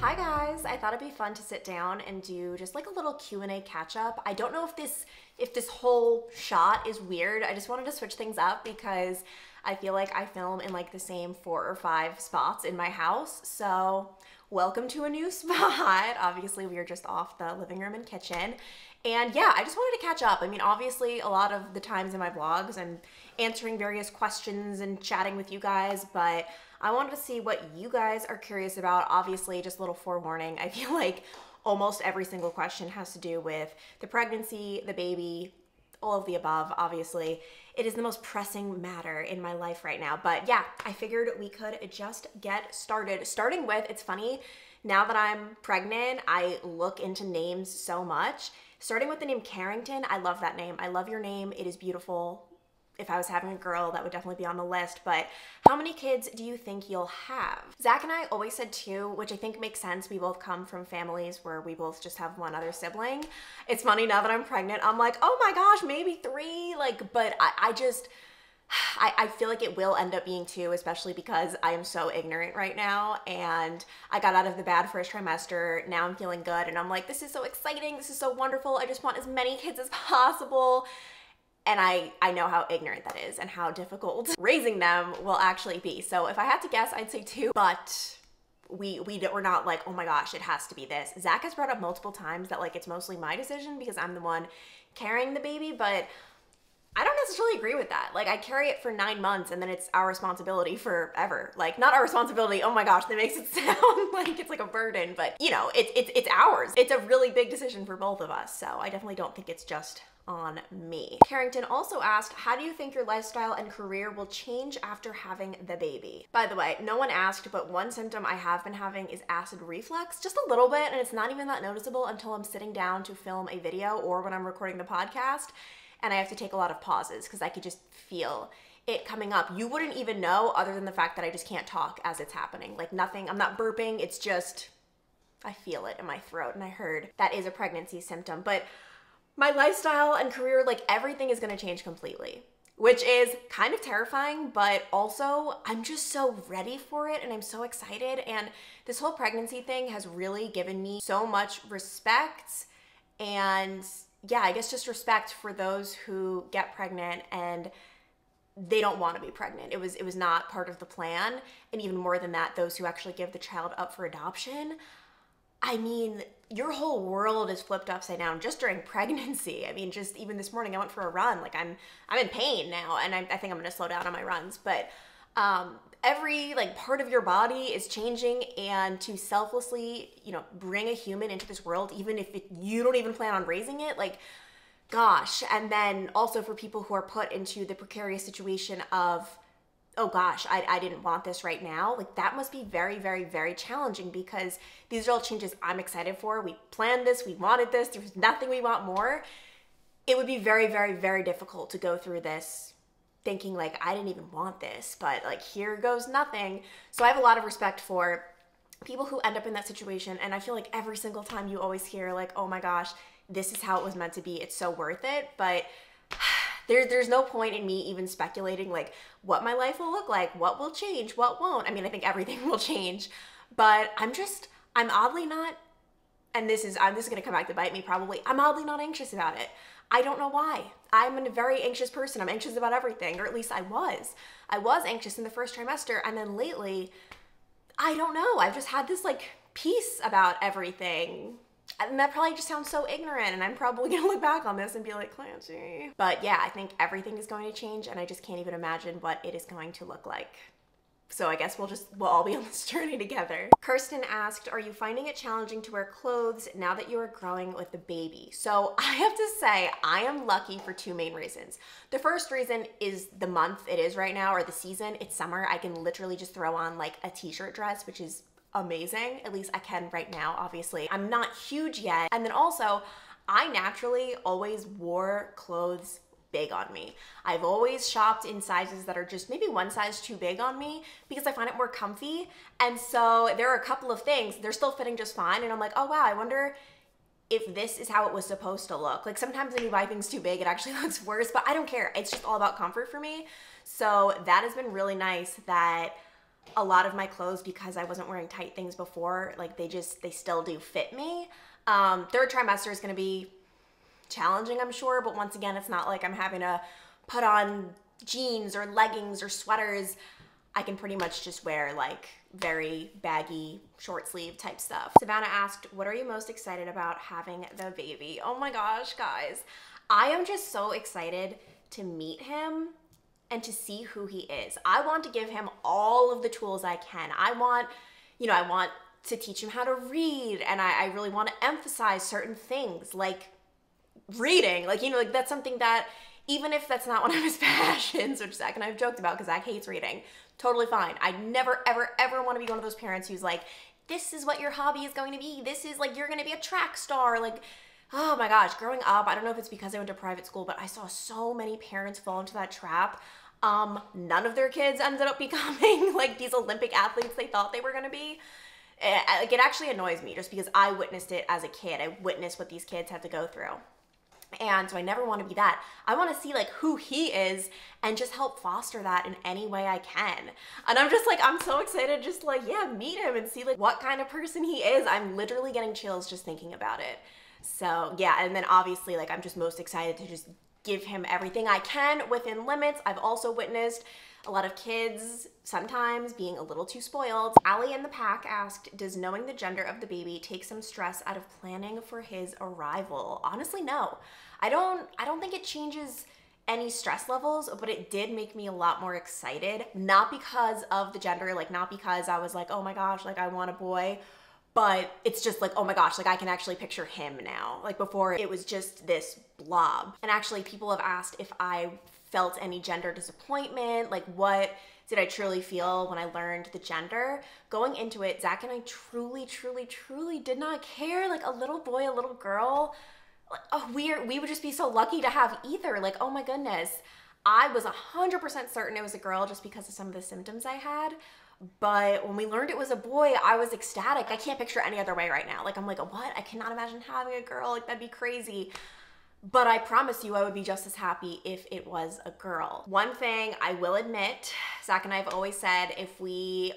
Hi guys, I thought it'd be fun to sit down and do just like a little Q&A catch up. I don't know if this whole shot is weird. I just wanted to switch things up because I feel like I film in like the same 4 or 5 spots in my house. So welcome to a new spot. Obviously we are just off the living room and kitchen. And yeah, I just wanted to catch up. I mean, obviously a lot of the times in my vlogs I'm answering various questions and chatting with you guys, but I wanted to see what you guys are curious about. Obviously, just a little forewarning, I feel like almost every single question has to do with the pregnancy, the baby, all of the above, obviously. It is the most pressing matter in my life right now. But yeah, I figured we could just get started. Starting with, it's funny, now that I'm pregnant, I look into names so much. Starting with the name Carrington, I love that name. I love your name, it is beautiful. If I was having a girl, that would definitely be on the list, but how many kids do you think you'll have? Zach and I always said 2, which I think makes sense. We both come from families where we both just have one other sibling. It's funny, now that I'm pregnant, I'm like, oh my gosh, maybe 3, but I feel like it will end up being 2, especially because I am so ignorant right now, and I got out of the bad first trimester. Now I'm feeling good, and I'm like, this is so exciting, this is so wonderful, I just want as many kids as possible. And I know how ignorant that is and how difficult raising them will actually be. So if I had to guess, I'd say 2, but we're not like, oh my gosh, it has to be this. Zach has brought up multiple times that like it's mostly my decision because I'm the one carrying the baby, but I don't necessarily agree with that. Like, I carry it for 9 months and then it's our responsibility forever. Like, not our responsibility, oh my gosh, that makes it sound like it's like a burden, but you know, it's ours. It's a really big decision for both of us. So I definitely don't think it's just on me. Carrington also asked, how do you think your lifestyle and career will change after having the baby? By the way, no one asked, but one symptom I have been having is acid reflux, just a little bit, and it's not even that noticeable until I'm sitting down to film a video or when I'm recording the podcast, and I have to take a lot of pauses because I could just feel it coming up. You wouldn't even know other than the fact that I just can't talk as it's happening. Like nothing, I'm not burping, it's just, I feel it in my throat, and I heard that is a pregnancy symptom, but my lifestyle and career, like everything is gonna change completely, which is kind of terrifying, but also I'm just so ready for it and I'm so excited. And this whole pregnancy thing has really given me so much respect, and yeah, I guess just respect for those who get pregnant and they don't want to be pregnant. It was not part of the plan. And even more than that, those who actually give the child up for adoption. I mean, your whole world is flipped upside down just during pregnancy. I mean, just even this morning I went for a run. Like I'm in pain now, and I think I'm gonna slow down on my runs. But every like part of your body is changing, and to selflessly, you know, bring a human into this world, even if you don't even plan on raising it, like, gosh. And then also for people who are put into the precarious situation of, oh gosh, I didn't want this right now. Like that must be very, very, very challenging because these are all changes I'm excited for. We planned this, we wanted this, there's nothing we want more. It would be very, very, very difficult to go through this thinking like, I didn't even want this, but like here goes nothing. So I have a lot of respect for people who end up in that situation. And I feel like every single time you always hear like, oh my gosh, this is how it was meant to be. It's so worth it. But there's no point in me even speculating like what my life will look like, what will change, what won't. I mean, I think everything will change, but I'm oddly not, and this is gonna come back to bite me probably, I'm oddly not anxious about it. I don't know why. I'm a very anxious person. I'm anxious about everything, or at least I was. I was anxious in the first trimester, and then lately, I don't know, I've just had this like peace about everything. And that probably just sounds so ignorant, and I'm probably gonna look back on this and be like, Clancy. But yeah, I think everything is going to change, and I just can't even imagine what it is going to look like. So I guess we'll all be on this journey together. Kirsten asked, are you finding it challenging to wear clothes now that you are growing with the baby? So I have to say, I am lucky for 2 main reasons. The first reason is the month it is right now, or the season. It's summer. I can literally just throw on like a t-shirt dress, which is amazing. At least I can right now, obviously. I'm not huge yet. And then also, I naturally always wore clothes big on me. I've always shopped in sizes that are just maybe 1 size too big on me because I find it more comfy. And so there are a couple of things, they're still fitting just fine. And I'm like, oh wow, I wonder if this is how it was supposed to look. Like sometimes when you buy things too big, it actually looks worse, but I don't care. It's just all about comfort for me. So that has been really nice that a lot of my clothes, because I wasn't wearing tight things before, like they still do fit me. Third trimester is gonna be challenging, I'm sure, but once again, it's not like I'm having to put on jeans or leggings or sweaters. I can pretty much just wear like very baggy short sleeve type stuff. Savannah asked, what are you most excited about having the baby? Oh my gosh, guys. I am just so excited to meet him and to see who he is. I want to give him all of the tools I can. I want to teach him how to read, and I really want to emphasize certain things like reading. Like, like that's something that, even if that's not one of his passions, which Zach and I have joked about because Zach hates reading, totally fine. I never, ever, ever want to be one of those parents who's like, this is what your hobby is going to be. This is like, you're going to be a track star. Like, oh my gosh, growing up, I don't know if it's because I went to private school, but I saw so many parents fall into that trap. None of their kids ended up becoming like these Olympic athletes they thought they were going to be. Like, it actually annoys me just because I witnessed it as a kid. I witnessed what these kids had to go through. And so I never want to be that. I want to see like who he is and just help foster that in any way I can. And I'm just like, I'm so excited just like, yeah, meet him and see like what kind of person he is. I'm literally getting chills just thinking about it. So yeah, and then obviously like I'm just most excited to just give him everything I can within limits. I've also witnessed a lot of kids sometimes being a little too spoiled. Allie in the pack asked, does knowing the gender of the baby take some stress out of planning for his arrival? Honestly, no. I don't think it changes any stress levels, but it did make me a lot more excited. Not because of the gender, like not because I was like, oh my gosh, like I want a boy, but it's just like, oh my gosh, like I can actually picture him now. Like before it was just this blob. And actually people have asked if I felt any gender disappointment, like what did I truly feel when I learned the gender? Going into it, Zach and I truly, truly, truly did not care. Like a little boy, a little girl, we would just be so lucky to have either. Like, oh my goodness. I was 100% certain it was a girl just because of some of the symptoms I had. But when we learned it was a boy, I was ecstatic. I can't picture any other way right now. Like, I'm like, what? I cannot imagine having a girl. Like, that'd be crazy. But I promise you I would be just as happy if it was a girl. One thing I will admit, Zach and I have always said, if we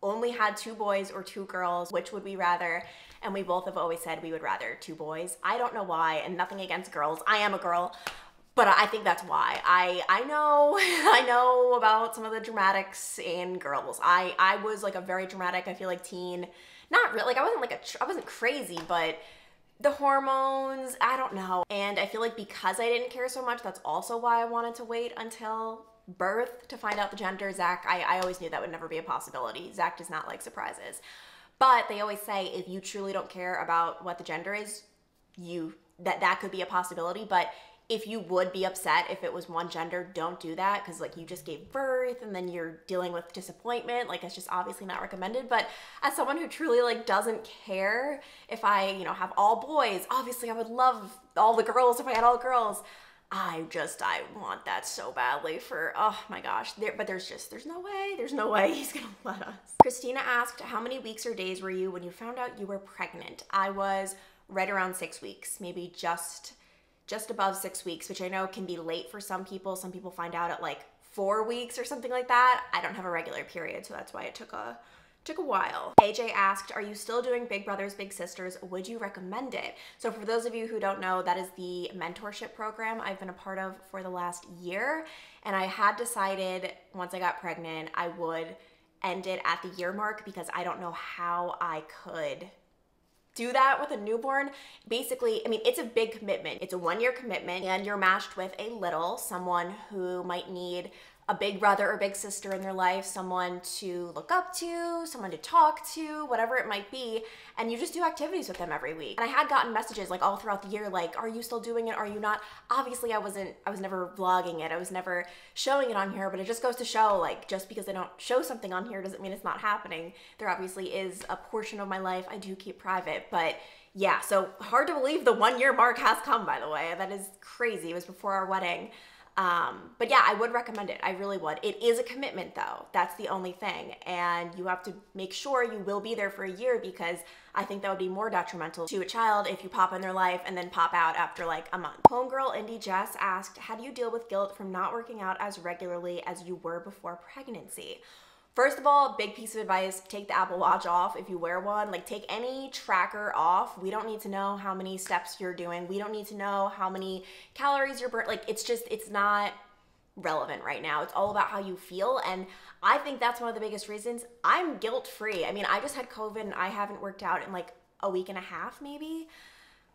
only had 2 boys or 2 girls, which would we rather? And we both have always said we would rather 2 boys. I don't know why, and nothing against girls. I am a girl, but I think that's why. I know I know about some of the dramatics in girls. I was like a very dramatic, I feel like teen. Not really, like I wasn't crazy, but the hormones, I don't know. And I feel like because I didn't care so much, that's also why I wanted to wait until birth to find out the gender. Zach, I always knew that would never be a possibility. Zach does not like surprises. But they always say if you truly don't care about what the gender is, that could be a possibility. But if you would be upset if it was one gender, don't do that, because like you just gave birth and then you're dealing with disappointment. Like it's just obviously not recommended. But as someone who truly like doesn't care if I, have all boys, obviously I would love all the girls if I had all girls. I want that so badly for, oh my gosh. But there's no way he's gonna let us. Christina asked, how many weeks or days were you when you found out you were pregnant? I was right around 6 weeks, maybe just above 6 weeks, which I know can be late for some people. Some people find out at like 4 weeks or something like that. I don't have a regular period, so that's why it took a while. AJ asked, are you still doing Big Brothers Big Sisters? Would you recommend it? So for those of you who don't know, that is the mentorship program I've been a part of for the last year. And I had decided once I got pregnant, I would end it at the year mark because I don't know how I could do that with a newborn. Basically, I mean, it's a big commitment. It's a 1-year commitment, and you're matched with someone who might need a big brother or big sister in their life, someone to look up to, someone to talk to, whatever it might be, and you just do activities with them every week. And I had gotten messages like all throughout the year, like, are you still doing it? Are you not? Obviously I was never vlogging it. I was never showing it on here, but it just goes to show, like, just because I don't show something on here doesn't mean it's not happening. There obviously is a portion of my life I do keep private, but yeah, so hard to believe the 1-year mark has come, by the way. That is crazy. It was before our wedding. But yeah, I would recommend it. I really would. It is a commitment though. That's the only thing. And you have to make sure you will be there for a year, because I think that would be more detrimental to a child if you pop in their life and then pop out after like a month. Homegirl Indie Jess asked, how do you deal with guilt from not working out as regularly as you were before pregnancy? First of all, big piece of advice, take the Apple Watch off if you wear one. Like, take any tracker off. We don't need to know how many steps you're doing. We don't need to know how many calories you're burning. Like, it's not relevant right now. It's all about how you feel, and I think that's one of the biggest reasons I'm guilt-free. I mean, I just had COVID and I haven't worked out in like a week and a half maybe,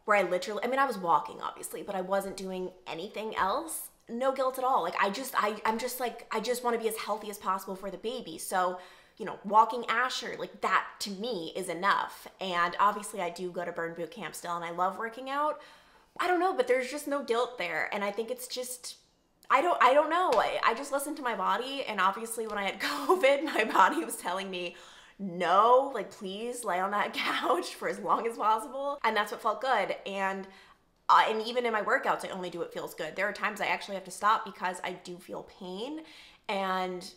where I literally, I mean, I was walking obviously, but I wasn't doing anything else. No guilt at all. Like, I'm just like, I just want to be as healthy as possible for the baby. So, you know, walking Asher, like that to me is enough. And obviously I do go to burn boot camp still and I love working out. I don't know, but there's just no guilt there. And I think it's just, I don't know. I just listened to my body, and obviously when I had COVID, my body was telling me, no, like, please lay on that couch for as long as possible. And that's what felt good. And even in my workouts, I only do what feels good. There are times I actually have to stop because I do feel pain, and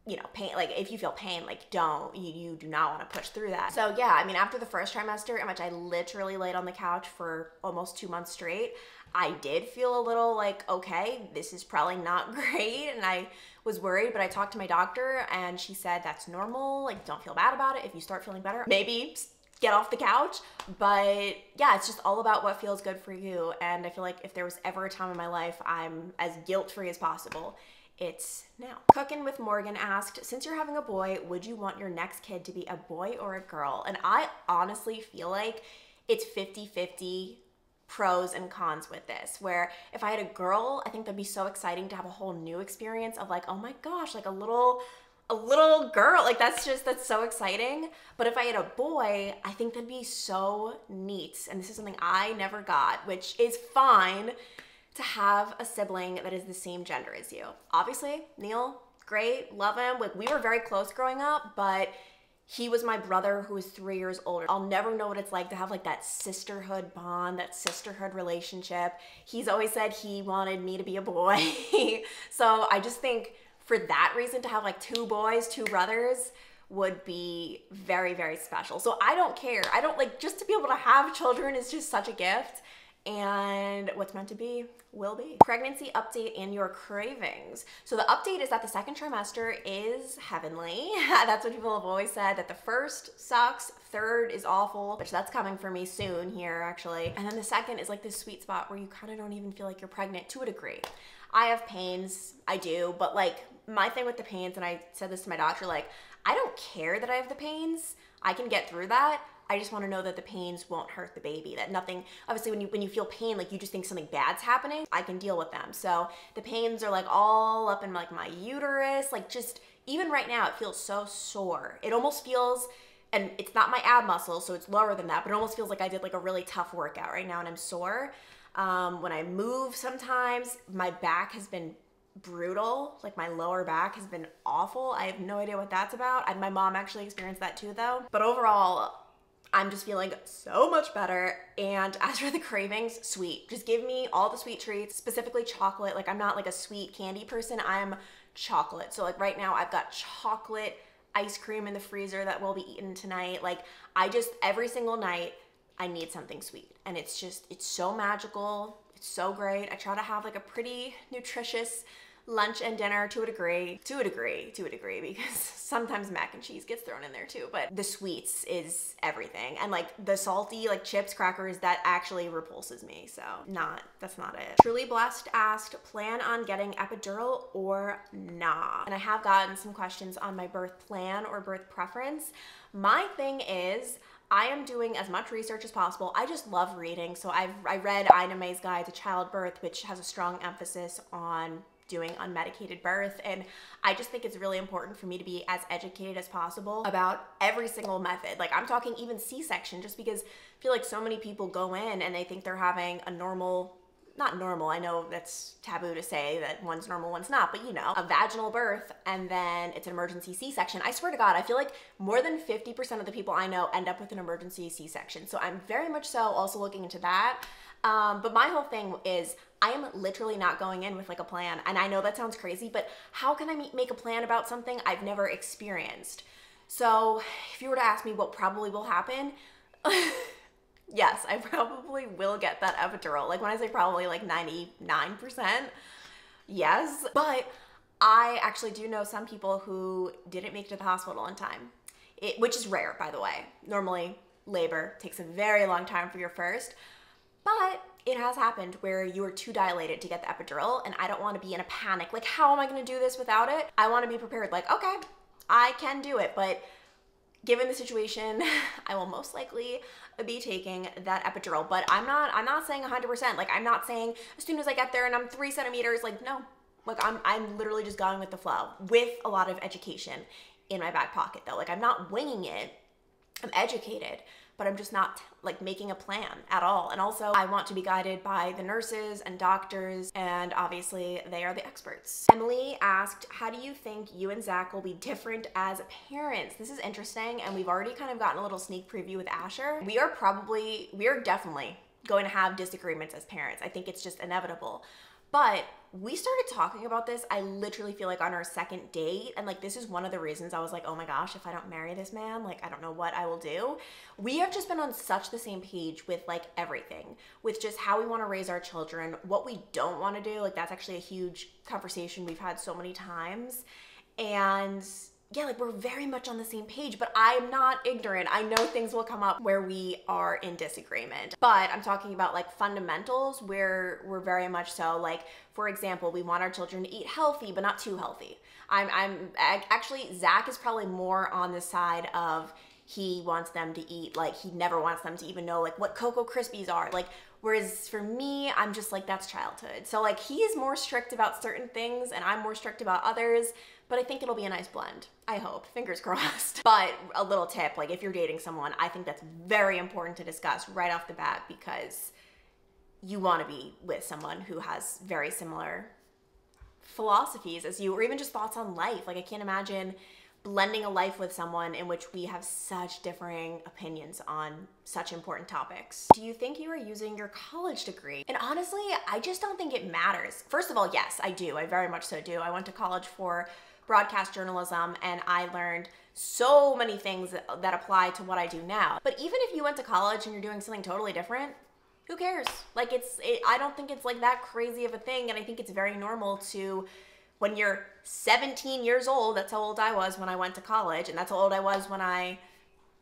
you know, pain, like if you feel pain, like you do not want to push through that. So yeah, I mean, after the first trimester in which I literally laid on the couch for almost 2 months straight, I did feel a little like, okay, this is probably not great. And I was worried, but I talked to my doctor and she said, that's normal. Like, don't feel bad about it. If you start feeling better, maybe get off the couch. But yeah, it's just all about what feels good for you. And I feel like if there was ever a time in my life I'm as guilt-free as possible, it's now. Cookin' with Morgan asked, since you're having a boy, would you want your next kid to be a boy or a girl? And I honestly feel like it's 50-50 pros and cons with this, where if I had a girl, I think that'd be so exciting to have a whole new experience of like, oh my gosh, like a little girl, like that's so exciting. But if I had a boy, I think that'd be so neat. And this is something I never got, which is fine, to have a sibling that is the same gender as you. Obviously, Neil, great, love him. Like, we were very close growing up, but he was my brother who was 3 years older. I'll never know what it's like to have like that sisterhood bond, that sisterhood relationship. He's always said he wanted me to be a boy. So I just think for that reason, to have like 2 boys, 2 brothers would be very, very special. So I don't care. I don't like, just to be able to have children is just such a gift. And what's meant to be will be. Pregnancy update and your cravings. So the update is that the second trimester is heavenly. That's what people have always said, that the first sucks, third is awful, which that's coming for me soon here actually. And then the second is like this sweet spot where you kind of don't even feel like you're pregnant to a degree. I have pains, I do, but like my thing with the pains, and I said this to my doctor, like, I don't care that I have the pains. I can get through that. I just want to know that the pains won't hurt the baby, that nothing, obviously when you feel pain, like you just think something bad's happening, I can deal with them. So the pains are like all up in like my uterus, like just even right now, it feels so sore. It almost feels, and it's not my ab muscle, so it's lower than that, but it almost feels like I did like a really tough workout right now and I'm sore. When I move sometimes, my back has been brutal, like my lower back has been awful. I have no idea what that's about. My mom actually experienced that too though. But overall, I'm just feeling so much better. And as for the cravings, sweet. Just give me all the sweet treats, specifically chocolate. Like, I'm not like a sweet candy person, I'm chocolate. So like right now I've got chocolate ice cream in the freezer that will be eaten tonight. Like, every single night I need something sweet. And it's so magical. It's so great. I try to have like a pretty nutritious lunch and dinner to a degree, because sometimes mac and cheese gets thrown in there too, but the sweets is everything. And like the salty, like chips, crackers, that actually repulses me. So that's not it. Truly Blessed asked, plan on getting epidural or nah? And I have gotten some questions on my birth plan or birth preference. My thing is, I am doing as much research as possible. I just love reading. So I read Ina May's Guide to Childbirth, which has a strong emphasis on doing unmedicated birth, and I just think it's really important for me to be as educated as possible about every single method. Like, I'm talking even C-section, just because I feel like so many people go in and they think they're having a normal, not normal, I know that's taboo to say that one's normal, one's not, but you know, a vaginal birth and then it's an emergency C-section. I swear to God, I feel like more than 50% of the people I know end up with an emergency C-section. So I'm very much so also looking into that. But my whole thing is, I am literally not going in with like a plan. And I know that sounds crazy, but how can I make a plan about something I've never experienced? So if you were to ask me what probably will happen, yes, I probably will get that epidural. Like, when I say probably, like 99%, yes. But I actually do know some people who didn't make it to the hospital in time, which is rare, by the way. Normally, labor takes a very long time for your first, but it has happened where you are too dilated to get the epidural, and I don't want to be in a panic. Like, how am I going to do this without it? I want to be prepared. Like, okay, I can do it, but given the situation, I will most likely be taking that epidural. But I'm not saying 100%. Like, I'm not saying as soon as I get there and I'm 3 centimeters, like, no. Like, I'm literally just going with the flow with a lot of education in my back pocket, though. Like, I'm not winging it. I'm educated, but I'm just not like making a plan at all. And also, I want to be guided by the nurses and doctors, and obviously they are the experts. Emily asked, how do you think you and Zach will be different as parents? This is interesting, and we've already kind of gotten a little sneak preview with Asher. We are definitely going to have disagreements as parents. I think it's just inevitable. But we started talking about this, I literally feel like on our second date, and like this is one of the reasons I was like, oh my gosh, if I don't marry this man, like I don't know what I will do. We have just been on such the same page with like everything, with just how we want to raise our children, what we don't want to do. Like that's actually a huge conversation we've had so many times. And yeah, like we're very much on the same page, but I'm not ignorant. I know things will come up where we are in disagreement, but I'm talking about like fundamentals where we're very much so. Like, for example, we want our children to eat healthy, but not too healthy. Actually, Zach is probably more on the side of he wants them to eat, like he never wants them to even know like what Cocoa Krispies are. Like, whereas for me, I'm just like, that's childhood. So like he is more strict about certain things and I'm more strict about others, but I think it'll be a nice blend. I hope, fingers crossed. But a little tip, like if you're dating someone, I think that's very important to discuss right off the bat, because you want to be with someone who has very similar philosophies as you, or even just thoughts on life. Like I can't imagine blending a life with someone in which we have such differing opinions on such important topics. Do you think you are using your college degree? And honestly, I just don't think it matters. First of all, yes, I do. I very much so do. I went to college for broadcast journalism, and I learned so many things that apply to what I do now. But even if you went to college and you're doing something totally different, who cares? Like I don't think it's like that crazy of a thing, and I think it's very normal to, when you're 17 years old, that's how old I was when I went to college, and that's how old I was when I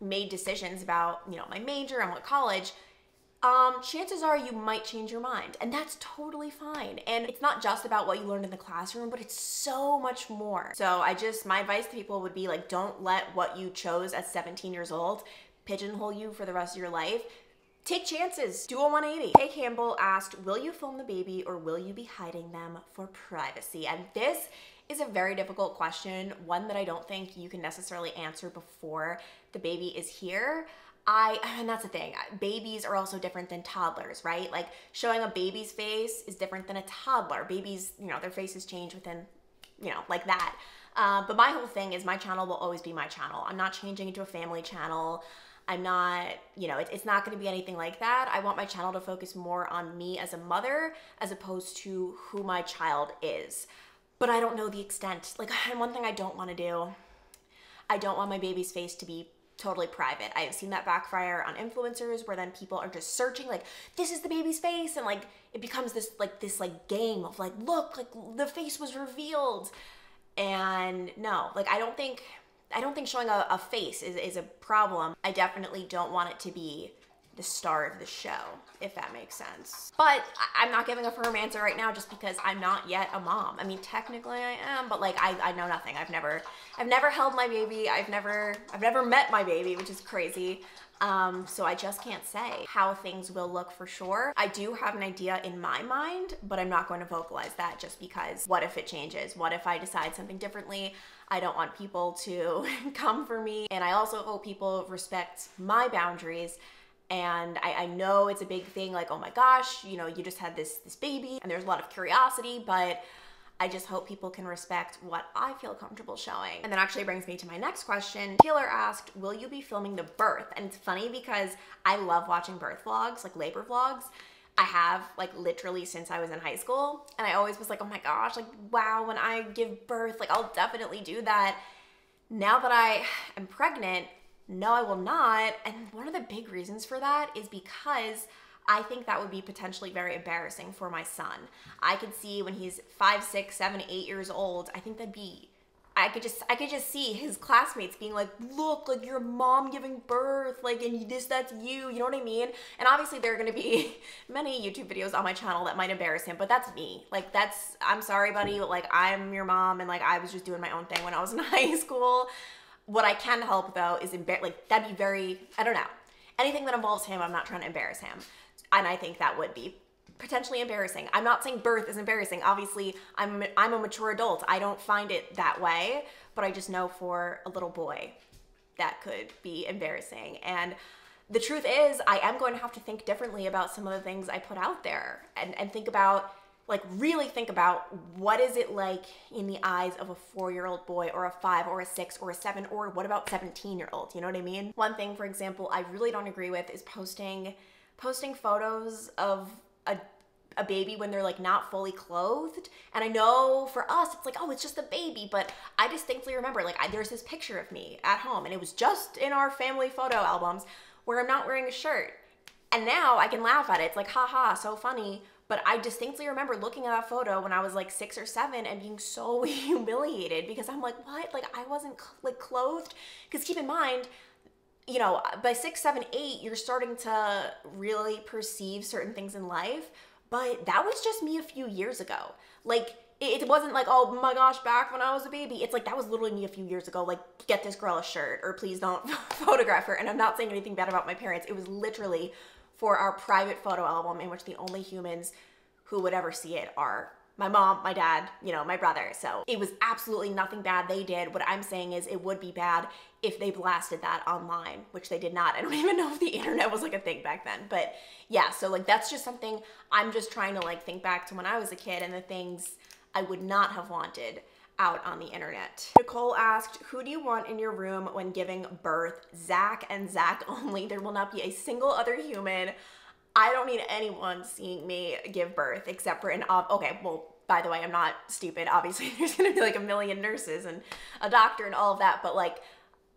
made decisions about, you know, my major and what college, chances are you might change your mind, and that's totally fine. And it's not just about what you learned in the classroom, but it's so much more. So my advice to people would be like, don't let what you chose at 17 years old pigeonhole you for the rest of your life. Take chances, do a 180. Kay Campbell asked, will you film the baby or will you be hiding them for privacy? And this is a very difficult question, one that I don't think you can necessarily answer before the baby is here. And that's the thing, babies are also different than toddlers, right? Like showing a baby's face is different than a toddler. Babies, you know, their faces change within, you know, like that. But my whole thing is my channel will always be my channel. I'm not changing it to a family channel. I'm not, you know, it's not going to be anything like that. I want my channel to focus more on me as a mother as opposed to who my child is. But I don't know the extent. Like, one thing I don't want to do, I don't want my baby's face to be totally private. I have seen that backfire on influencers where then people are just searching like, this is the baby's face, and like it becomes this game of like, look, like the face was revealed. And no, like I don't think showing a face is a problem. I definitely don't want it to be the star of the show, if that makes sense. But I'm not giving a firm answer right now just because I'm not yet a mom. I mean, technically I am, but like I know nothing. I've never held my baby. I've never met my baby, which is crazy. So I just can't say how things will look for sure. I do have an idea in my mind, but I'm not going to vocalize that just because what if it changes? What if I decide something differently? I don't want people to come for me. And I also hope people respect my boundaries. And I know it's a big thing, like, oh my gosh, you know, you just had this baby, and there's a lot of curiosity, but I just hope people can respect what I feel comfortable showing. And that actually brings me to my next question. Taylor asked, will you be filming the birth? And it's funny because I love watching birth vlogs, like labor vlogs. I have like literally since I was in high school, and I always was like, oh my gosh, like wow, when I give birth, like I'll definitely do that. Now that I am pregnant, no, I will not. And one of the big reasons for that is because I think that would be potentially very embarrassing for my son. I could see when he's 5, 6, 7, 8 years old, I think that'd be, I could just see his classmates being like, look, like your mom giving birth, like, and that's you know what I mean? And obviously there are gonna be many YouTube videos on my channel that might embarrass him, but that's me. Like I'm sorry buddy, but like I'm your mom and like I was just doing my own thing when I was in high school. What I can help though is like that'd be very, I don't know. Anything that involves him, I'm not trying to embarrass him. And I think that would be potentially embarrassing. I'm not saying birth is embarrassing. Obviously, I'm a mature adult. I don't find it that way, but I just know for a little boy that could be embarrassing. And the truth is, I am going to have to think differently about some of the things I put out there and think about, like really think about what is it like in the eyes of a 4-year-old boy or a 5 or a 6 or a 7 or what about 17-year-old, you know what I mean? One thing, for example, I really don't agree with is posting photos of a baby when they're like not fully clothed. And I know for us it's like, oh, it's just a baby, but I distinctly remember like there's this picture of me at home and it was just in our family photo albums where I'm not wearing a shirt. And now I can laugh at it. It's like, haha, so funny. But I distinctly remember looking at that photo when I was like 6 or 7 and being so humiliated because I'm like, what? Like I wasn't like clothed? Because keep in mind, you know, by 6, 7, 8, you're starting to really perceive certain things in life. But that was just me a few years ago. Like, it wasn't like, oh my gosh, back when I was a baby. It's like, that was literally me a few years ago. Like, get this girl a shirt or please don't photograph her. And I'm not saying anything bad about my parents. It was literally for our private photo album in which the only humans who would ever see it are my mom, my dad, you know, my brother. So it was absolutely nothing bad they did. What I'm saying is it would be bad if they blasted that online, which they did not. I don't even know if the internet was like a thing back then. But yeah, so like that's just something I'm just trying to like think back to when I was a kid and the things I would not have wanted out on the internet. Nicole asked, who do you want in your room when giving birth? Zach and Zach only. There will not be a single other human. I don't need anyone seeing me give birth except for okay, well, by the way, I'm not stupid. Obviously, there's gonna be like a million nurses and a doctor and all of that, but like,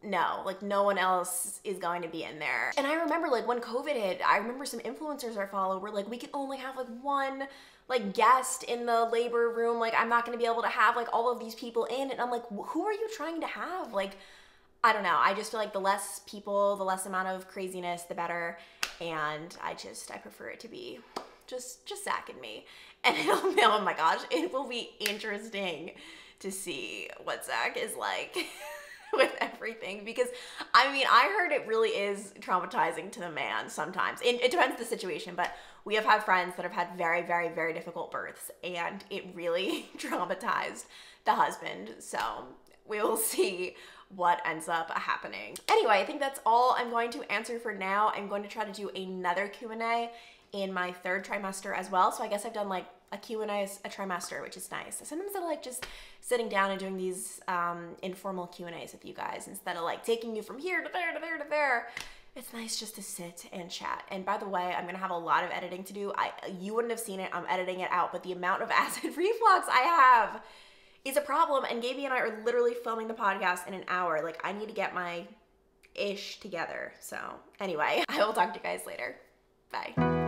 no, like no one else is going to be in there. And I remember like when COVID hit, I remember some influencers I follow were like, we can only have like one like guest in the labor room. Like I'm not gonna be able to have like all of these people in. And I'm like, who are you trying to have? Like, I don't know. I just feel like the less people, the less amount of craziness, the better. And I prefer it to be just Zach and me. And oh my gosh, it will be interesting to see what Zach is like with everything, because I mean, I heard it really is traumatizing to the man sometimes. It depends the situation, but we have had friends that have had very, very, very difficult births and it really traumatized the husband. So we will see what ends up happening. Anyway, I think that's all I'm going to answer for now. I'm going to try to do another Q&A in my 3rd trimester as well. So I guess I've done like a Q&A a trimester, which is nice. Sometimes I like just sitting down and doing these informal Q&As with you guys instead of like taking you from here to there to there to there. It's nice just to sit and chat. And by the way, I'm gonna have a lot of editing to do. You wouldn't have seen it, I'm editing it out, but the amount of acid reflux I have is a problem, and Gaby and I are literally filming the podcast in an hour. Like, I need to get my ish together. So anyway, I will talk to you guys later. Bye.